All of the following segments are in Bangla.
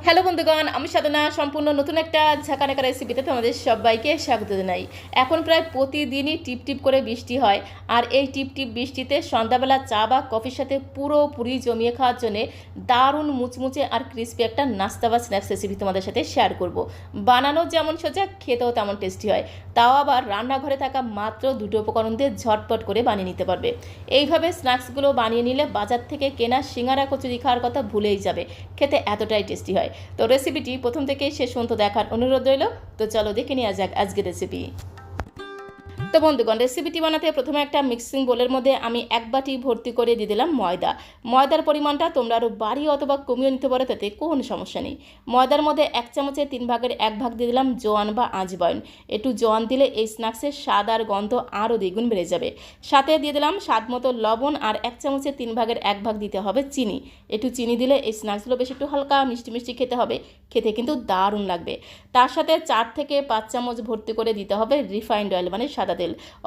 হ্যালো বন্ধুগণ, আমি সাধনা সম্পূর্ণ নতুন একটা ঝাঁকানাকা রেসিপিতে তোমাদের সবাইকে স্বাগত জানাই। এখন প্রায় প্রতিদিনই টিপ টিপ করে বৃষ্টি হয়, আর এই টিপ টিপ বৃষ্টিতে সন্ধ্যাবেলা চা বা কফির সাথে পুরোপুরি জমিয়ে খাওয়ার জন্য দারুণ মুচমুচে আর ক্রিস্পি একটা নাস্তা বা স্ন্যাক্স রেসিপি তোমাদের সাথে শেয়ার করব। বানানো যেমন সোজা, খেতেও তেমন টেস্টি হয়, তাও আবার রান্নাঘরে থাকা মাত্র দুটো উপকরণ দিয়ে ঝটপট করে বানিয়ে নিতে পারবে। এইভাবে স্ন্যাক্সগুলো বানিয়ে নিলে বাজার থেকে কেনা সিঙ্গারা কচুরি খাওয়ার কথা ভুলেই যাবে, খেতে এতটাই টেস্টি হয়। তো রেসিপিটি প্রথম থেকেই শেষ পর্যন্ত দেখার অনুরোধ রইল। তো চলো দেখে নেওয়া যাক আজকের রেসিপি। তো বন্ধুগণ, রেসিপিটি বানাতে প্রথমে একটা মিক্সিং বোলের মধ্যে আমি এক বাটি ভর্তি করে দিয়ে দিলাম ময়দার পরিমাণটা তোমরা আরও বাড়িয়ে অথবা কমিয়ে নিতে পারো, তাতে কোনো সমস্যা নেই। ময়দার মধ্যে 1 চামচের 3 ভাগের 1 ভাগ দিয়ে দিলাম জোয়ান বা আজওয়াইন। একটু জোয়ান দিলে এই স্ন্যাক্সের স্বাদ আর গন্ধ আরও দ্বিগুণ বেড়ে যাবে। সাথে দিয়ে দিলাম স্বাদ মতো লবণ, আর 1 চামচের 3 ভাগের 1 ভাগ দিতে হবে চিনি। একটু চিনি দিলে এই স্ন্যাক্সগুলো বেশ একটু হালকা মিষ্টি মিষ্টি খেতে হবে, খেতে কিন্তু দারুণ লাগবে। তার সাথে 4 থেকে 5 চামচ ভর্তি করে দিতে হবে রিফাইন্ড অয়েল, মানে সাদা তেল।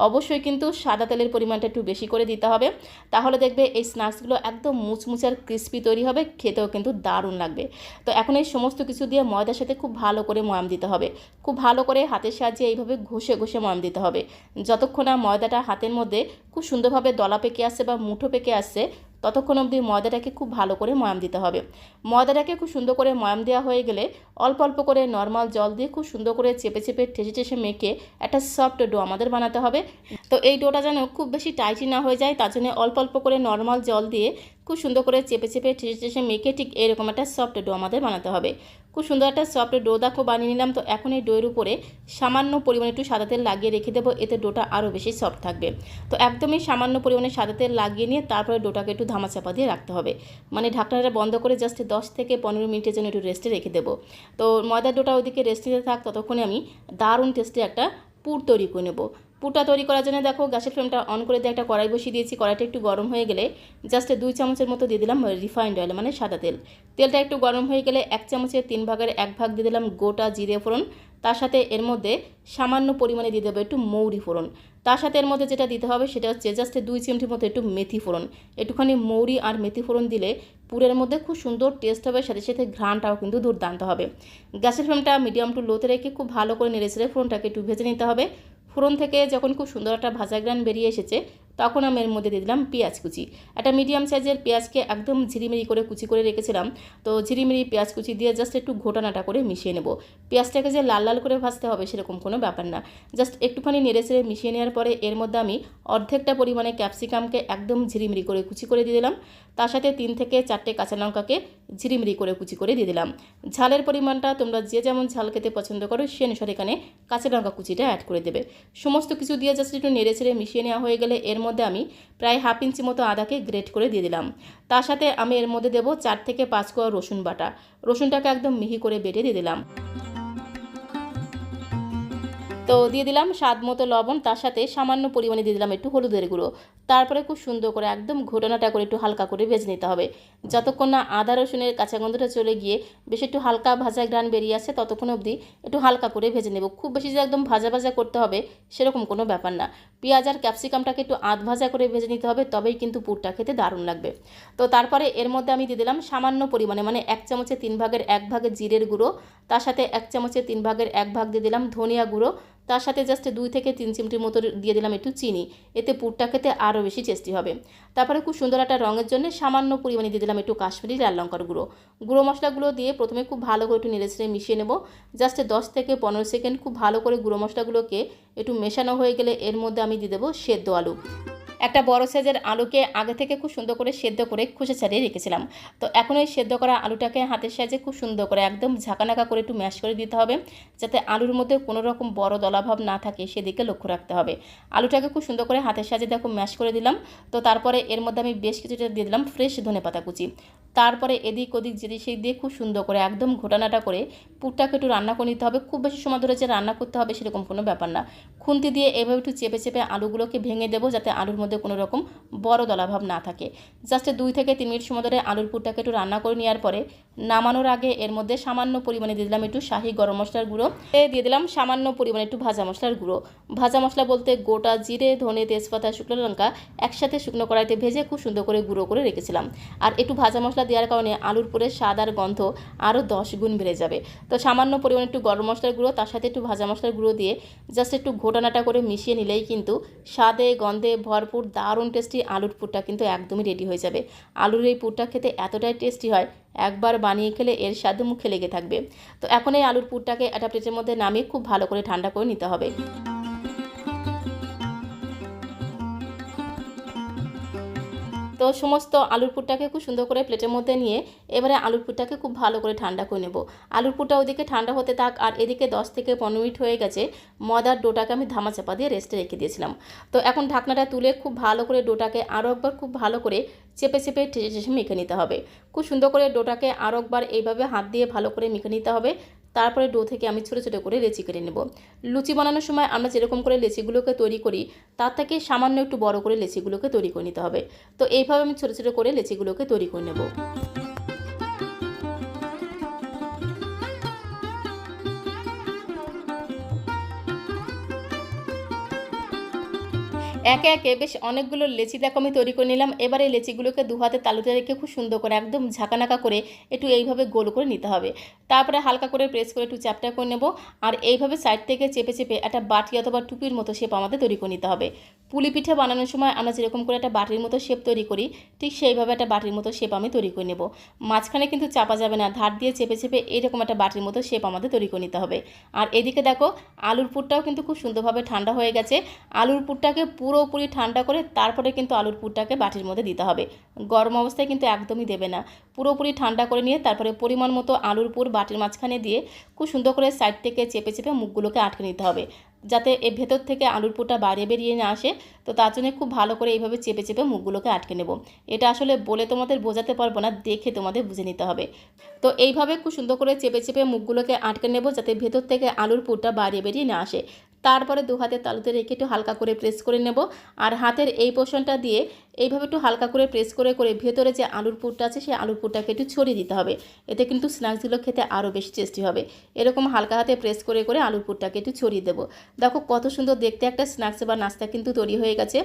অবশ্যই কিন্তু সাদা তেলের পরিমাণটা একটু বেশি করে দিতে হবে, তাহলে দেখবে এই স্ন্যাক্সগুলো একদম মুচমুচে আর ক্রিস্পি তৈরি হবে, খেতেও কিন্তু দারুণ লাগবে। তো এখন এই সমস্ত কিছু দিয়ে ময়দার সাথে খুব ভালো করে ময়াম দিতে হবে। খুব ভালো করে হাতের সাহায্যে এইভাবে ঘষে ঘষে ময়াম দিতে হবে। যতক্ষণ না ময়দাটা হাতের মধ্যে খুব সুন্দরভাবে দলা পেকে আসছে বা মুঠো পেকে আসছে, ততক্ষণ অবধি ময়দাটাকে খুব ভালো করে ময়াম দিতে হবে। ময়দাটাকে খুব সুন্দর করে ময়াম দেওয়া হয়ে গেলে অল্প অল্প করে নর্মাল জল দিয়ে খুব সুন্দর করে চেপে চেপে ঠেসে ঠেসে মেখে একটা সফট ডো আমাদের বানাতে হবে। তো এই ডোটা যেন খুব বেশি টাইটি না হয়ে যায়, তার জন্য অল্প অল্প করে নর্মাল জল দিয়ে খুব সুন্দর করে চেপে চেপে ঠেসে ঠেসে মেখে ঠিক এরকম একটা সফট ডো আমাদের বানাতে হবে। খুব সুন্দর একটা সফট ডো দেখো বানিয়ে নিলাম। তো এখন এই ডোয়ের উপরে সামান্য পরিমাণে একটু সাদা তেল লাগিয়ে রেখে দেবো, এতে ডোটা আরও বেশি সফট থাকবে। তো একদমই সামান্য পরিমাণে সাদা তেল লাগিয়ে নিয়ে তারপরে ডোটাকে একটু ধামাচাপা দিয়ে রাখতে হবে, মানে ঢাকনাটা বন্ধ করে জাস্ট 10 থেকে 15 মিনিটের জন্য একটু রেস্টে রেখে দেবো। তো ময়দার ডোটা ওইদিকে রেস্টে থাক, ততক্ষণে আমি দারুণ টেস্টি একটা পুর তৈরি করে নেব। পুরটা তৈরি করার জন্য দেখো গ্যাসের ফ্লেমটা অন করে দিয়ে একটা কড়াই বসিয়ে দিয়েছি। কড়াইটা একটু গরম হয়ে গেলে জাস্ট 2 চামচের মতো দিয়ে দিলাম রিফাইন্ড অয়েল, মানে সাদা তেল। তেলটা একটু গরম হয়ে গেলে 1 চামচের 3 ভাগের 1 ভাগ দিয়ে দিলাম গোটা জিরে ফোড়ন। তার সাথে এর মধ্যে সামান্য পরিমাণে দিয়ে দেবো একটু মৌরি ফোড়ন। তার সাথে এর মধ্যে যেটা দিতে হবে সেটা হচ্ছে জাস্ট 2 চিমটির মতো একটু মেথি ফোড়ন। একটুখানি মৌরি আর মেথি ফোড়ন দিলে পুরের মধ্যে খুব সুন্দর টেস্ট হবে, সাথে সাথে ঘ্রাণটাও কিন্তু দুর্দান্ত হবে। গ্যাসের ফ্লেমটা মিডিয়াম টু লোতে রেখে খুব ভালো করে নেড়ে চেড়ে ফোড়নটাকে একটু ভেজে নিতে হবে। ফোড়ন থেকে যখন খুব সুন্দর একটা ভাজা গ্রান বেরিয়ে এসেছে, তখন আমি এর মধ্যে দিয়ে দিলাম পেঁয়াজ কুচি। একটা মিডিয়াম সাইজের পেঁয়াজকে একদম ঝিরিমিরি করে কুচি করে রেখেছিলাম। তো ঝিরিমিরি পেঁয়াজ কুচি দিয়ে জাস্ট একটু ঘোটানাটা করে মিশিয়ে নেব। পেঁয়াজটাকে যে লাল লাল করে ভাজতে হবে সেরকম কোনো ব্যাপার না, জাস্ট একটুখানি নেড়ে চেড়ে মিশিয়ে নেওয়ার পরে এর মধ্যে আমি অর্ধেকটা পরিমাণে ক্যাপসিকামকে একদম ঝিরিমিরি করে কুচি করে দিয়ে দিলাম। তার সাথে 3 থেকে 4টে কাঁচা লঙ্কাকে ঝিরিমিরি করে কুচি করে দিয়ে দিলাম। ঝালের পরিমাণটা তোমরা যে যেমন ঝাল খেতে পছন্দ করো সে অনুসারে এখানে কাঁচা লঙ্কা কুচিটা অ্যাড করে দেবে। সমস্ত কিছু দিয়ে জাস্ট একটু নেড়ে চেড়ে মিশিয়ে নেওয়া হয়ে গেলে এর মধ্যে আমি প্রায় হাফ ইঞ্চি মতো আদাকে গ্রেট করে দিয়ে দিলাম। তার সাথে আমি এর মধ্যে দেবো 4 থেকে 5 কোয়া রসুন বাটা। রসুনটাকে একদম মিহি করে বেটে দিয়ে দিলাম। তো দিয়ে দিলাম স্বাদ মতো লবণ, তার সাথে সামান্য পরিমাণে দিয়ে দিলাম একটু হলুদের গুঁড়ো। তারপরে খুব সুন্দর করে একদম ঘোটানাটা করে একটু হালকা করে ভেজে নিতে হবে, যতক্ষণ না আদা রসুনের কাঁচা গন্ধটা চলে গিয়ে বেশ একটু হালকা ভাজা গ্রান বেরিয়ে আসে ততক্ষণ অবধি একটু হালকা করে ভেজে নেব। খুব বেশি যে একদম ভাজা ভাজা করতে হবে সেরকম কোনো ব্যাপার না। পেঁয়াজ আর ক্যাপসিকামটাকে একটু আধ ভাজা করে ভেজে নিতে হবে, তবেই কিন্তু পুরটা খেতে দারুণ লাগবে। তো তারপরে এর মধ্যে আমি দিয়ে দিলাম সামান্য পরিমাণে, মানে 1 চামচের 3 ভাগের 1 ভাগের জিরের গুঁড়ো। তার সাথে 1 চামচের 3 ভাগের 1 ভাগ দিয়ে দিলাম ধনিয়া গুঁড়ো। তার সাথে জাস্ট 2 থেকে 3 চিমটির মতো দিয়ে দিলাম একটু চিনি, এতে পুরটা খেতে আরও বেশি টেস্টি হবে। তারপরে খুব সুন্দর একটা রঙের জন্য সামান্য পরিমাণে দিয়ে দিলাম একটু কাশ্মীরি লাল লঙ্কার গুঁড়ো। গুঁড়ো মশলাগুলো দিয়ে প্রথমে খুব ভালো করে একটু নেড়ে চেড়ে মিশিয়ে নেব। জাস্ট 10 থেকে 15 সেকেন্ড খুব ভালো করে গুঁড়ো মশলাগুলোকে একটু মেশানো হয়ে গেলে এর মধ্যে আমি দিয়ে দেবো সেদ্ধ আলু। একটা বড় সাইজের আলুকে আগে থেকে খুব সুন্দর করে সেদ্ধ করে খোসা ছাড়িয়ে রেখেছিলাম। তো এখন এই সেদ্ধ করা আলুটাকে হাতের সাহায্যে খুব সুন্দর করে একদম ঝাঁকানাকা করে একটু ম্যাশ করে দিতে হবে, যাতে আলুর মধ্যে কোনো রকম বড় দলাভাব না থাকে সেদিকে লক্ষ্য রাখতে হবে। আলুটাকে খুব সুন্দর করে হাতের সাহায্যে দেখো ম্যাশ করে দিলাম। তো তারপরে এর মধ্যে আমি বেশ কিছুটা দিয়ে দিলাম ফ্রেশ ধনেপাতা কুচি। তারপরে এদিক ওদিক জিনিস দিয়ে খুব সুন্দর করে একদম ঘোটানাটা করে পুরটাকে একটু রান্না করে নিতে হবে। খুব বেশি সময় ধরে যে রান্না করতে হবে সেরকম কোনো ব্যাপার না। খুন্তি দিয়ে এভাবে একটু চেপে চেপে আলুগুলোকে ভেঙে দেবো, যাতে আলুর মধ্যে কোনো রকম বড় দলাভাব না থাকে। জাস্ট 2 থেকে 3 মিনিট সময় ধরে আলুর পুরটাকে একটু রান্না করে নেওয়ার পরে নামানোর আগে এর মধ্যে সামান্য পরিমাণে দিয়ে দিলাম একটু শাহি গরম মশলার গুঁড়ো, দিয়ে দিলাম সামান্য পরিমাণে একটু ভাজা মশলার গুঁড়ো। ভাজা মশলা বলতে গোটা জিরে, ধনে, তেজপাতা, শুকনো লঙ্কা একসাথে শুকনো কড়াইতে ভেজে খুব সুন্দর করে গুঁড়ো করে রেখেছিলাম। আর একটু ভাজা মশলা দেওয়ার কারণে আলুর পুরে স্বাদ আর গন্ধ আরও 10 গুণ বেড়ে যাবে। তো সামান্য পরিমাণে একটু গরম মশলার গুঁড়ো তার সাথে একটু ভাজা মশলার গুঁড়ো দিয়ে জাস্ট একটু ঘোটানাটা করে মিশিয়ে নিলেই কিন্তু স্বাদে গন্ধে ভরপুর দারুণ টেস্টি আলুর পুরটা কিন্তু একদমই রেডি হয়ে যাবে। আলুর এই পুরটা খেতে এতটাই টেস্টি হয়, একবার বানিয়ে খেলে এর স্বাদ মুখে লেগে থাকবে। তো এখন এই আলুর পুরটাকে একটা প্লেটের মধ্যে নামিয়ে খুব ভালো করে ঠান্ডা করে নিতে হবে। তো সমস্ত আলুর পুরটাকে খুব সুন্দর করে প্লেটের মধ্যে নিয়ে এবারে আলুর পুরটাকে খুব ভালো করে ঠান্ডা করে নেব। আলুর পুরটা ওদিকে ঠান্ডা হতে থাক আর এদিকে 10 থেকে 15 মিনিট হয়ে গেছে ময়দার ডোটাকে আমি ধামা চাপা দিয়ে রেস্টে রেখে দিয়েছিলাম। তো এখন ঢাকনাটা তুলে খুব ভালো করে ডোটাকে আরও একবার খুব ভালো করে চেপে চেপে ঠেসে ঠেসে মেখে নিতে হবে। খুব সুন্দর করে ডোটাকে আরও একবার এইভাবে হাত দিয়ে ভালো করে মেখে নিতে হবে। তারপরে ডো থেকে আমি ছোটো ছোটো করে লেচি কেটে নেব। লুচি বানানোর সময় আমরা যেরকম করে লেচিগুলোকে তৈরি করি তার থেকে সামান্য একটু বড় করে লেচিগুলোকে তৈরি করে নিতে হবে। তো এইভাবে আমি ছোটো ছোটো করে লেচিগুলোকে তৈরি করে নেব। একে একে বেশ অনেকগুলো লেচি দেখো আমি তৈরি করে নিলাম। এবারে এই লেচিগুলোকে দু হাতে তালুতে রেখে খুব সুন্দর করে একদম ঝাঁকানাকা করে একটু এইভাবে গোল করে নিতে হবে। তারপরে হালকা করে প্রেস করে একটু চ্যাপটা করে নেব। আর এইভাবে সাইড থেকে চেপে চেপে একটা বাটি অথবা টুপির মতো শেপ আমাদের তৈরি করে নিতে হবে। পুলি পিঠে বানানোর সময় আমরা যেরকম করে একটা বাটির মতো শেপ তৈরি করি ঠিক সেইভাবে একটা বাটির মতো শেপ আমি তৈরি করে নেব। মাঝখানে কিন্তু চাপা যাবে না, ধার দিয়ে চেপে চেপে এইরকম একটা বাটির মতো শেপ আমাদের তৈরি করে নিতে হবে। আর এদিকে দেখো আলুর পুরটাও কিন্তু খুব সুন্দরভাবে ঠান্ডা হয়ে গেছে। আলুর পুরটাকে পুরোপুরি ঠান্ডা করে তারপরে কিন্তু আলুর পুরটাকে বাটির মধ্যে দিতে হবে। গরম অবস্থায় কিন্তু একদমই দেবে না। পুরোপুরি ঠান্ডা করে নিয়ে তারপরে পরিমাণ মতো আলুর পুর বাটির মাঝখানে দিয়ে খুব সুন্দর করে সাইড থেকে চেপে চেপে মুখগুলোকে আটকে নিতে হবে, যাতে এর ভেতর থেকে আলুর পুরটা বাইরে বেরিয়ে না আসে। তো তার জন্য খুব ভালো করে এইভাবে চেপে চেপে মুখগুলোকে আটকে নেব। এটা আসলে বলে তোমাদের বোঝাতে পারবো না, দেখে তোমাদের বুঝে নিতে হবে। তো এইভাবে খুব সুন্দর করে চেপে চেপে মুখগুলোকে আটকে নেব, যাতে ভেতর থেকে আলুর পুরটা বাইরে বেরিয়ে না আসে। তারপরে দু হাতের তালুতে রেখে একটু হালকা করে প্রেস করে নেব। আর হাতের এই পোর্শনটা দিয়ে এইভাবে একটু হালকা করে প্রেস করে করে ভেতরে যে আলুর পুরটা আছে সেই আলুর পুরটাকে একটু ছড়িয়ে দিতে হবে। এতে কিন্তু স্ন্যাক্সগুলো খেতে আরও বেশি টেস্টি হবে। এরকম হালকা হাতে প্রেস করে করে আলুর পুরটাকে একটু ছড়িয়ে দেবো। দেখো কত সুন্দর দেখতে একটা স্ন্যাক্স বা নাস্তা কিন্তু তৈরি হয়ে গেছে।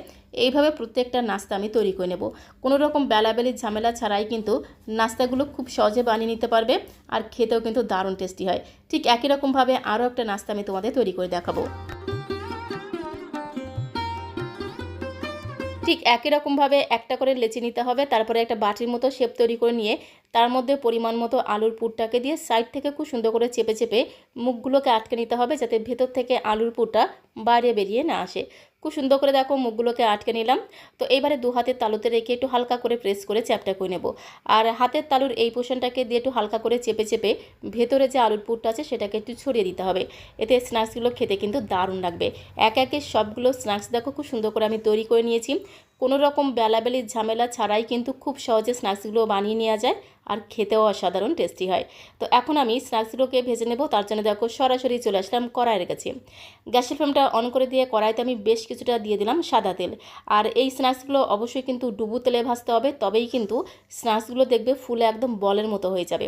এইভাবে প্রত্যেকটা নাস্তা আমি তৈরি করে নেব। কোনো রকম বেলাবেলির ঝামেলা ছাড়াই কিন্তু নাস্তাগুলো খুব সহজে বানিয়ে নিতে পারবে আর খেতেও কিন্তু দারুণ টেস্টি হয়। ঠিক একই রকমভাবে আরও একটা নাস্তা আমি তোমাদের তৈরি করে দেখাবো। ঠিক একই রকমভাবে একটা করে লেচি নিতে হবে। তারপরে একটা বাটির মতো শেপ তৈরি করে নিয়ে তার মধ্যে পরিমাণ মতো আলুর পুরটাকে দিয়ে সাইড থেকে খুব সুন্দর করে চেপে চেপে মুখগুলোকে আটকে নিতে হবে, যাতে ভেতর থেকে আলুর পুরটা বাইরে বেরিয়ে না আসে। খুব সুন্দর করে দেখো মুখগুলোকে আটকে নিলাম। তো এইবারে দু হাতের তালুতে রেখে একটু হালকা করে প্রেস করে চ্যাপটা করে নেব। আর হাতের তালুর এই পোর্শনটাকে দিয়ে একটু হালকা করে চেপে চেপে ভেতরে যে আলুর পুরটা আছে সেটাকে একটু ছড়িয়ে দিতে হবে। এতে স্ন্যাক্সগুলো খেতে কিন্তু দারুণ লাগবে। একে একে সবগুলো স্ন্যাক্স দেখো খুব সুন্দর করে আমি তৈরি করে নিয়েছি। কোনো রকম বেলাবেলির ঝামেলা ছাড়াই কিন্তু খুব সহজে স্ন্যাক্সগুলো বানিয়ে নেওয়া যায় আর খেতেও অসাধারণ টেস্টি হয়। তো এখন আমি স্ন্যাক্সগুলোকে ভেজে নেব। তার জন্য দেখো সরাসরি চলে আসলাম কড়াইয়ের কাছে। গ্যাসের ফ্লেমটা অন করে দিয়ে কড়াইতে আমি বেশ কিছুটা দিয়ে দিলাম সাদা তেল। আর এই স্ন্যাক্সগুলো অবশ্যই কিন্তু ডুবো তেলে ভাজতে হবে, তবেই কিন্তু স্ন্যাক্সগুলো দেখবে ফুলে একদম বলের মতো হয়ে যাবে।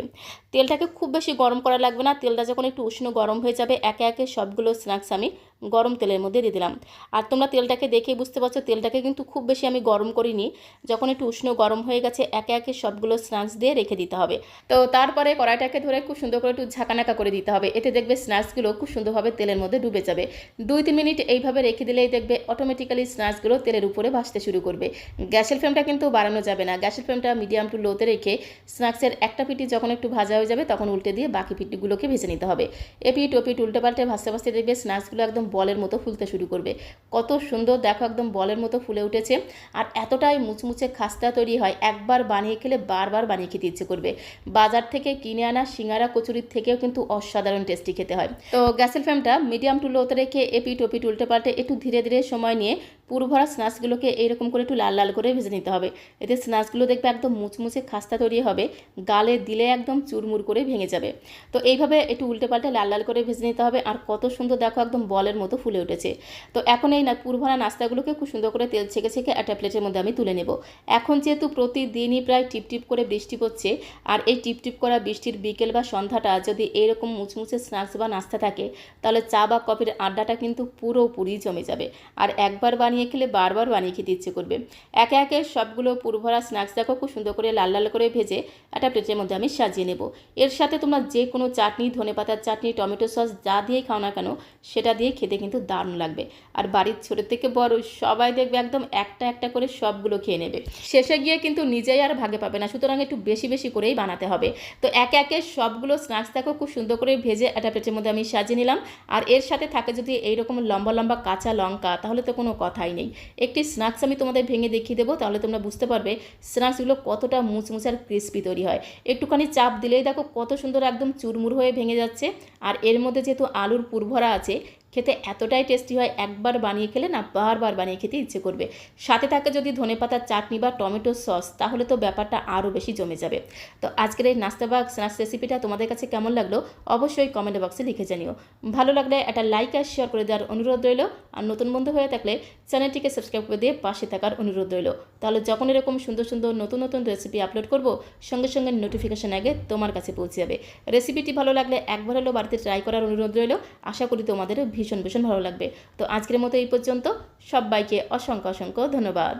তেলটাকে খুব বেশি গরম করা লাগবে না। তেলটা যখন একটু উষ্ণ গরম হয়ে যাবে একে একে সবগুলো স্ন্যাক্স আমি গরম তেলের মধ্যে দিয়ে দিলাম। আর তোমরা তেলটাকে দেখেই বুঝতে পারছো তেলটাকে কিন্তু খুব বেশি আমি গরম করিনি। যখন একটু উষ্ণ গরম হয়ে গেছে একে একে সবগুলো স্ন্যাক্স দিয়ে রেখে দিতে হবে। তো তারপরে কড়াইটাকে ধরে খুব সুন্দর করে একটু ঝাঁকানাকা করে দিতে হবে। এতে দেখবে স্ন্যাক্সগুলো খুব সুন্দরভাবে তেলের মধ্যে ডুবে যাবে। 2-3 মিনিট এইভাবে রেখে দিলেই দেখবে অটোমেটিক্যালি স্ন্যাক্সগুলো তেলের উপরে ভাসতে শুরু করবে। গ্যাসের ফ্লেমটা কিন্তু বাড়ানো যাবে না। গ্যাসের ফ্লেমটা মিডিয়াম টু লোতে রেখে স্ন্যাক্সের একটা পিঠি যখন একটু ভাজা হয়ে যাবে তখন উল্টে দিয়ে বাকি পিঠগুলোকে ভেজে নিতে হবে। এপিট ওপিট উল্টে পাল্টে ভাজতে ভাজতে দেখবে স্ন্যাক্সগুলো একদম বলের মতো ফুলতে শুরু করবে। কত সুন্দর দেখো একদম বলের মতো ফুলে উঠেছে। আর এতটাই মুচমুচে খাস্তা তৈরি হয়, একবার বানিয়ে খেলে বারবার বানিয়ে খেতে ইচ্ছে করবে। বাজার থেকে কিনে আনা সিঙ্গারা কচুরির থেকেও কিন্তু অসাধারণ টেস্টি খেতে হয়। তো গ্যাসের ফ্লেমটা মিডিয়াম টু লোতে রেখে এপিট ওপিট উল্টে পাল্টে একটু ধীরে ধীরে সময় নিয়ে পুরভরা স্ন্যাক্সগুলোকে এইরকম করে একটু লাল লাল করে ভেজে নিতে হবে। এতে স্ন্যাক্সগুলো দেখবে একদম মুচমুচে খাস্তা তৈরি হবে, গালে দিলে একদম চুরমুর করে ভেঙে যাবে। তো এইভাবে একটু উল্টে পাল্টে লাল লাল করে ভেজে নিতে হবে। আর কত সুন্দর দেখো একদম বলের মতো ফুলে উঠেছে। তো এখন এই পুরভরা নাস্তাগুলোকে খুব সুন্দর করে তেল ছেঁকে ছেঁকে একটা প্লেটের মধ্যে আমি তুলে নেব। এখন যেহেতু প্রতিদিনই প্রায় টিপটিপ করে বৃষ্টি পড়ছে, আর এই টিপটিপ করা বৃষ্টির বিকেল বা সন্ধ্যাটা যদি এইরকম মুচমুচে স্ন্যাক্স বা নাস্তা থাকে, তাহলে চা বা কফির আড্ডাটা কিন্তু পুরোপুরি জমে যাবে। আর একবার বানিয়ে খেলে বারবার বানিয়ে খেতে ইচ্ছে করবে। একে একে সবগুলো পুরভরা স্ন্যাক্স দেখো খুব সুন্দর করে লাল লাল করে ভেজে একটা প্লেটের মধ্যে আমি সাজিয়ে নেব। এর সাথে তোমরা যে কোনো চাটনি, ধনেপাতার চাটনি, টমেটো সস যা দিয়েই খাও না কেন, সেটা দিয়ে খেতে কিন্তু দারুণ লাগবে। আর বাড়ির ছোটো থেকে বড় সবাই দেখবে একদম একটা একটা করে সবগুলো খেয়ে নেবে। শেষে গিয়ে কিন্তু নিজেই আর ভাগে পাবে না, সুতরাং একটু বেশি বেশি করেই বানাতে হবে। তো একে একে সবগুলো স্ন্যাক্স দেখো খুব সুন্দর করে ভেজে একটা প্লেটের মধ্যে আমি সাজিয়ে নিলাম। আর এর সাথে থাকে যদি এইরকম লম্বা লম্বা কাঁচা লঙ্কা, তাহলে তো কোনো কথাই নেই। একটি স্ন্যাক্স আমি তোমাদের ভেঙে দেখিয়ে দেবো, তাহলে তোমরা বুঝতে পারবে স্ন্যাক্সগুলো কতটা মুচমুচে আর ক্রিস্পি তৈরি হয়। একটুখানি চাপ দিলেই দেখো কত সুন্দর একদম চুরমুর হয়ে ভেঙে যাচ্ছে। আর এর মধ্যে যেহেতু আলুর পুরভরা আছে, খেতে এতটাই টেস্টি হয়, একবার বানিয়ে খেলে না বারবার বানিয়ে খেতে ইচ্ছে করবে। সাথে থাকে যদি ধনেপাতার চাটনি বা টমেটো সস, তাহলে তো ব্যাপারটা আরও বেশি জমে যাবে। তো আজকের এই নাস্তা বা স্ন্যাক্স রেসিপিটা তোমাদের কাছে কেমন লাগলো অবশ্যই কমেন্ট বক্সে লিখে জানিও। ভালো লাগলে একটা লাইক আর শেয়ার করে দেওয়ার অনুরোধ রইল। আর নতুন বন্ধু হয়ে থাকলে চ্যানেলটিকে সাবস্ক্রাইব করে দিয়ে পাশে থাকার অনুরোধ রইল। তাহলে যখন এরকম সুন্দর সুন্দর নতুন নতুন রেসিপি আপলোড করব, সঙ্গে সঙ্গে নোটিফিকেশন আগে তোমার কাছে পৌঁছে যাবে। রেসিপিটি ভালো লাগলে একবার হলেও বাড়িতে ট্রাই করার অনুরোধ রইল। আশা করি তোমাদের ভীষণ ভীষণ ভালো লাগবে। তো আজকের মতো এই পর্যন্ত, সবাইকে অসংখ্য অসংখ্য ধন্যবাদ।